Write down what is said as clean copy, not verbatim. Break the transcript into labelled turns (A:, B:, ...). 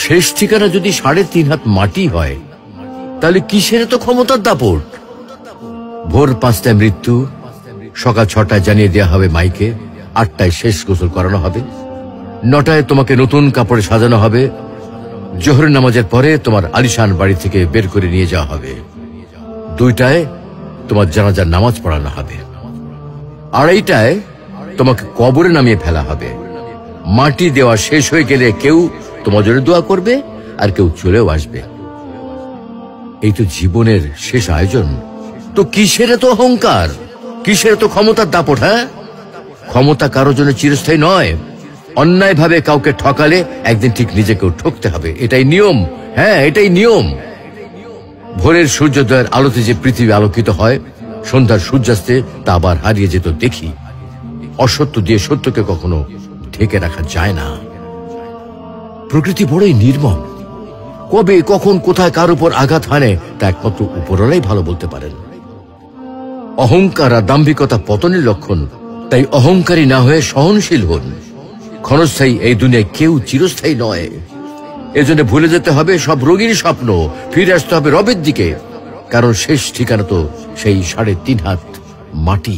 A: শেষ ঠিকানা যদি 3.5 হাত মাটি হয়, তাহলে কিসের তো ক্ষমতার দাপট? ভোর 5টায় মৃত্যু, সকাল 6টায় জানিয়ে দেওয়া হবে মাইকে, 8টায় শেষ গোসল করানো হবে, 9টায় তোমাকে নতুন কাপড়ে সাজানো হবে, জোহরের নামাজের পরে তোমার আলিশান বাড়ি থেকে বের করে নিয়ে যাওয়া হবে, 2টায় তোমার জানাজার নামাজ পড়ানো হবে, 2:30টায় তোমাকে কবরে নামিয়ে ফেলা হবে। মাটি দেওয়া শেষ হয়ে গেলে কেউ তোমার জন্য দোয়া করবে, আর কেউ চলেও আসবে। এই তো জীবনের শেষ আয়োজন। তো কিসের তো অহংকার, কিসের তো ক্ষমতার দাপট? হ্যাঁ, ক্ষমতা কারোর জন্য চিরস্থায়ী নয়। অন্যায় ভাবে কাউকে ঠকালে একদিন ঠিক নিজেকেও ঠকতে হবে, এটাই নিয়ম। হ্যাঁ, এটাই নিয়ম। ভোরের সূর্যোদয়ের আলোতে যে পৃথিবী আলোকিত হয়, সন্ধ্যার সূর্যাস্তে তা আবার হারিয়ে যেত দেখি। অসত্য দিয়ে সত্যকে কখনো ঢেকে রাখা যায় না। প্রকৃতি বড়ই নির্মম। কবে, কখন, কোথায় কার উপর আঘাত হানে তা একমাত্র উপরওয়ালাই ভালো বলতে পারেন। অহংকার আর দাম্ভিকতা পতনের লক্ষণ। তাই অহংকারী না হয়ে সহনশীল হন। ক্ষণস্থায়ী এই দুনিয়ায় কেউ চিরস্থায়ী নয়। এজন্য ভুলে যেতে হবে সব রোগীর স্বপ্ন, ফিরে আসতে হবে রবের দিকে। কারণ শেষ ঠিকানা তো সেই 3.5 হাত মাটি।